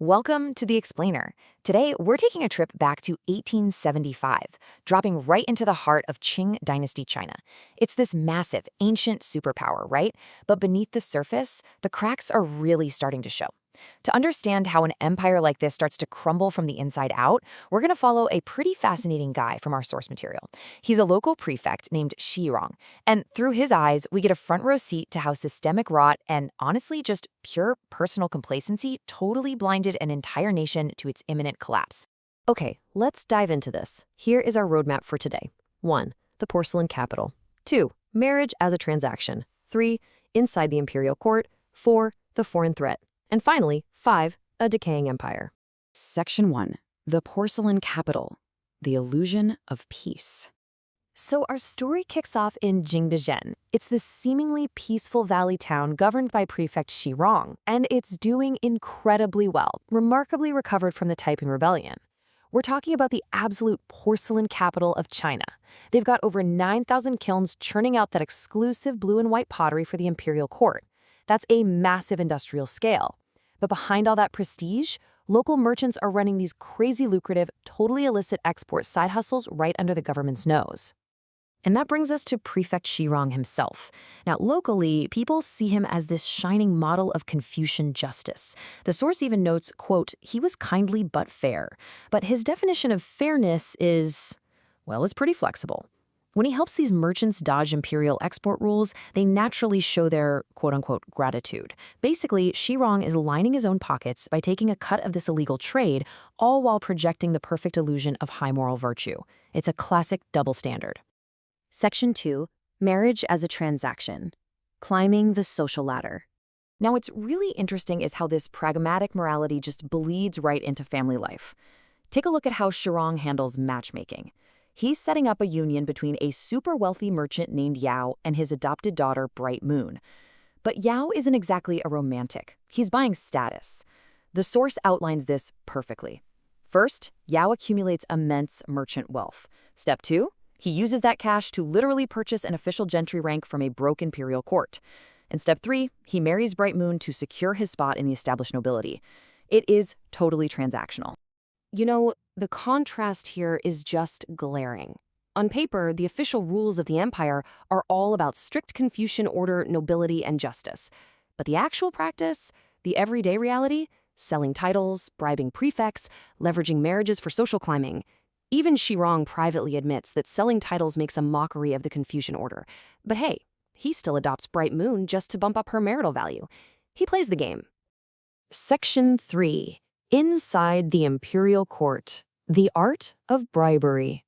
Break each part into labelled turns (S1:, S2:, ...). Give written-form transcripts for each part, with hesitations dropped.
S1: Welcome to The Explainer. Today, we're taking a trip back to 1875, dropping right into the heart of Qing Dynasty China. It's this massive, ancient superpower, right? But beneath the surface, the cracks are really starting to show. To understand how an empire like this starts to crumble from the inside out, we're going to follow a pretty fascinating guy from our source material. He's a local prefect named Shi Rong, and through his eyes, we get a front row seat to how systemic rot and, honestly, just pure personal complacency totally blinded an entire nation to its imminent collapse.
S2: Okay, let's dive into this. Here is our roadmap for today. 1. The porcelain capital. 2. Marriage as a transaction. 3. Inside the imperial court. 4. The foreign threat. And finally, 5. A decaying empire.
S3: Section 1. The porcelain capital. The illusion of peace.
S1: So our story kicks off in Jingdezhen. It's this seemingly peaceful valley town governed by Prefect Shi Rong, and it's doing incredibly well, remarkably recovered from the Taiping Rebellion. We're talking about the absolute porcelain capital of China. They've got over 9,000 kilns churning out that exclusive blue and white pottery for the imperial court. That's a massive industrial scale. But behind all that prestige, local merchants are running these crazy lucrative, totally illicit export side hustles right under the government's nose. And that brings us to Prefect Shi Rong himself. Now, locally, people see him as this shining model of Confucian justice. The source even notes, quote, he was kindly but fair. But his definition of fairness is, well, it's pretty flexible. When he helps these merchants dodge imperial export rules, they naturally show their, quote-unquote, gratitude. Basically, Shi Rong is lining his own pockets by taking a cut of this illegal trade, all while projecting the perfect illusion of high moral virtue. It's a classic double standard.
S2: Section 2. Marriage as a transaction. Climbing the social ladder.
S1: Now, what's really interesting is how this pragmatic morality just bleeds right into family life. Take a look at how Shi Rong handles matchmaking. He's setting up a union between a super wealthy merchant named Yao and his adopted daughter, Bright Moon. But Yao isn't exactly a romantic. He's buying status. The source outlines this perfectly. First, Yao accumulates immense merchant wealth. Step 2, he uses that cash to literally purchase an official gentry rank from a broke imperial court. And step 3, he marries Bright Moon to secure his spot in the established nobility. It is totally transactional. You know, the contrast here is just glaring. On paper, the official rules of the empire are all about strict Confucian order, nobility, and justice. But the actual practice, the everyday reality, selling titles, bribing prefects, leveraging marriages for social climbing. Even Shi Rong privately admits that selling titles makes a mockery of the Confucian order. But hey, he still adopts Bright Moon just to bump up her marital value. He plays the game.
S3: Section 3. Inside the imperial court. The art of bribery.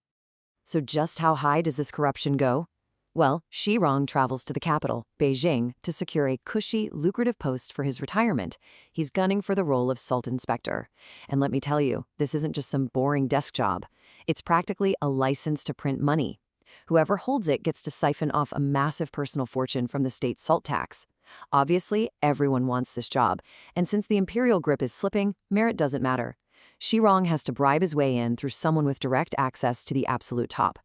S1: So just how high does this corruption go? Well, Shi Rong travels to the capital, Beijing, to secure a cushy, lucrative post for his retirement. He's gunning for the role of Salt Inspector. And let me tell you, this isn't just some boring desk job. It's practically a license to print money. Whoever holds it gets to siphon off a massive personal fortune from the state salt tax. Obviously, everyone wants this job, and since the imperial grip is slipping, merit doesn't matter. Shi Rong has to bribe his way in through someone with direct access to the absolute top.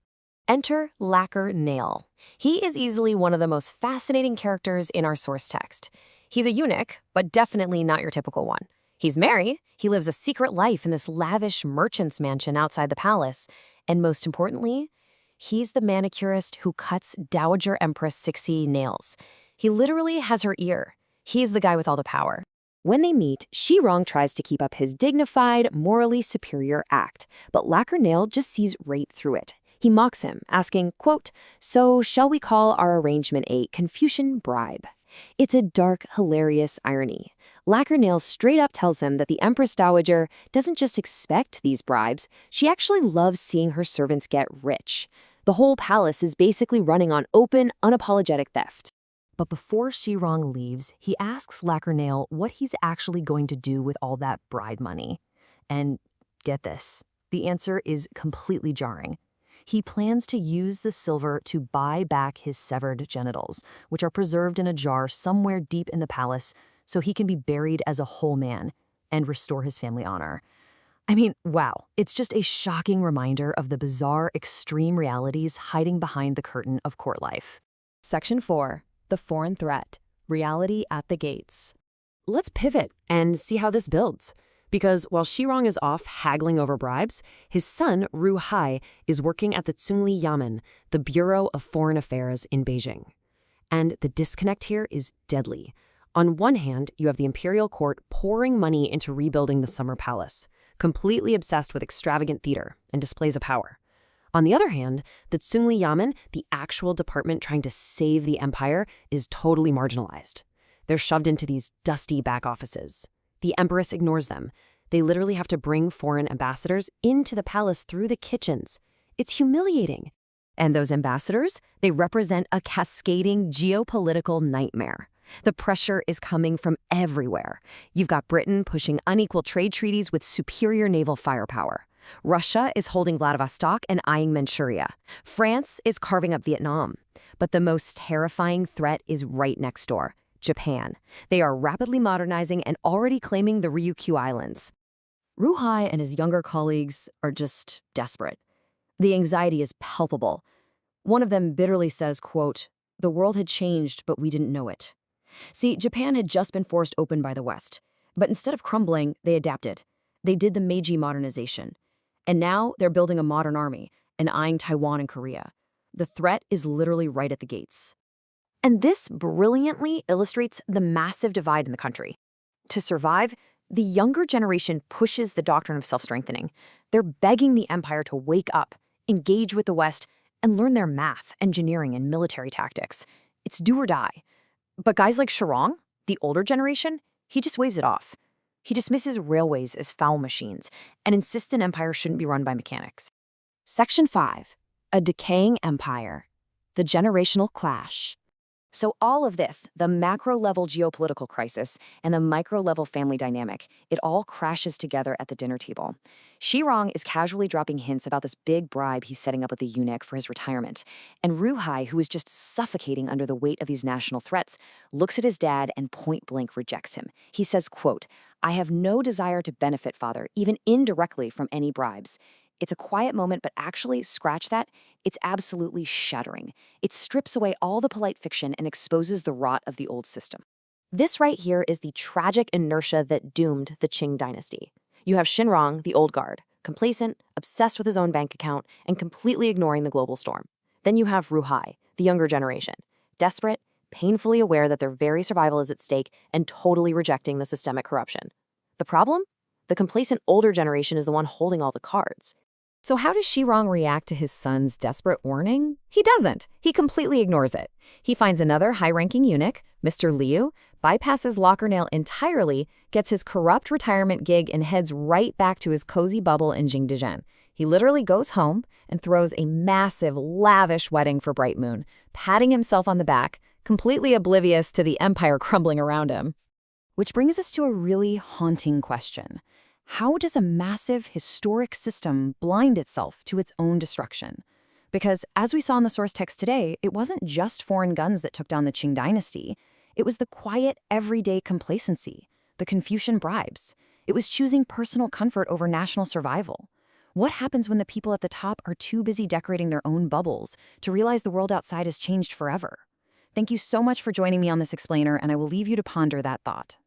S2: Enter Lacquer Nail. He is easily one of the most fascinating characters in our source text. He's a eunuch, but definitely not your typical one. He's married, he lives a secret life in this lavish merchant's mansion outside the palace, and most importantly, he's the manicurist who cuts Dowager Empress Cixi nails. He literally has her ear. He's the guy with all the power. When they meet, Shi Rong tries to keep up his dignified, morally superior act, but Lacquer Nail just sees right through it. He mocks him, asking, quote, so shall we call our arrangement a Confucian bribe? It's a dark, hilarious irony. Lacquer Nail straight up tells him that the Empress Dowager doesn't just expect these bribes, she actually loves seeing her servants get rich. The whole palace is basically running on open, unapologetic theft.
S1: But before Shi Rong leaves, he asks Lacquer Nail what he's actually going to do with all that bribe money. And get this, the answer is completely jarring. He plans to use the silver to buy back his severed genitals, which are preserved in a jar somewhere deep in the palace so he can be buried as a whole man and restore his family honor. I mean, wow, it's just a shocking reminder of the bizarre, extreme realities hiding behind the curtain of court life.
S3: Section 4. The foreign threat. Reality at the gates.
S1: Let's pivot and see how this builds.
S3: Because while Shirong is off haggling over bribes, his son, Ru Hai, is working at the Tsungli Yamen, the Bureau of Foreign Affairs in Beijing. And the disconnect here is deadly. On one hand, you have the imperial court pouring money into rebuilding the Summer Palace, completely obsessed with extravagant theater and displays of power. On the other hand, the Tsungli Yamen, the actual department trying to save the empire, is totally marginalized. They're shoved into these dusty back offices. The empress ignores them. They literally have to bring foreign ambassadors into the palace through the kitchens. It's humiliating.
S1: And those ambassadors, they represent a cascading geopolitical nightmare. The pressure is coming from everywhere. You've got Britain pushing unequal trade treaties with superior naval firepower. Russia is holding Vladivostok and eyeing Manchuria. France is carving up Vietnam. But the most terrifying threat is right next door. Japan. They are rapidly modernizing and already claiming the Ryukyu Islands.
S2: Ru Hai and his younger colleagues are just desperate. The anxiety is palpable. One of them bitterly says, quote, "The world had changed, but we didn't know it." See, Japan had just been forced open by the West. But instead of crumbling, they adapted. They did the Meiji modernization. And now they're building a modern army and eyeing Taiwan and Korea. The threat is literally right at the gates. And this brilliantly illustrates the massive divide in the country. To survive, the younger generation pushes the doctrine of self-strengthening. They're begging the empire to wake up, engage with the West, and learn their math, engineering, and military tactics. It's do or die. But guys like Shirong, the older generation, he just waves it off. He dismisses railways as foul machines and insists an empire shouldn't be run by mechanics.
S1: Section 5. A decaying empire. The generational clash.
S2: So all of this, the macro-level geopolitical crisis and the micro-level family dynamic, it all crashes together at the dinner table. Shirong is casually dropping hints about this big bribe he's setting up with the eunuch for his retirement. And Ru Hai, who is just suffocating under the weight of these national threats, looks at his dad and point-blank rejects him. He says, quote, "I have no desire to benefit, father, even indirectly from any bribes." It's a quiet moment, but actually, scratch that, it's absolutely shattering. It strips away all the polite fiction and exposes the rot of the old system. This right here is the tragic inertia that doomed the Qing dynasty. You have Xinrong, the old guard, complacent, obsessed with his own bank account, and completely ignoring the global storm. Then you have Ru Hai, the younger generation, desperate, painfully aware that their very survival is at stake, and totally rejecting the systemic corruption. The problem? The complacent older generation is the one holding all the cards.
S1: So how does Shirong react to his son's desperate warning? He doesn't. He completely ignores it. He finds another high-ranking eunuch, Mr. Liu, bypasses Lockernail entirely, gets his corrupt retirement gig, and heads right back to his cozy bubble in Jingdezhen. He literally goes home and throws a massive, lavish wedding for Bright Moon, patting himself on the back, completely oblivious to the empire crumbling around him. Which brings us to a really haunting question. How does a massive, historic system blind itself to its own destruction? Because, as we saw in the source text today, it wasn't just foreign guns that took down the Qing dynasty. It was the quiet, everyday complacency, the Confucian bribes. It was choosing personal comfort over national survival. What happens when the people at the top are too busy decorating their own bubbles to realize the world outside has changed forever? Thank you so much for joining me on this explainer, and I will leave you to ponder that thought.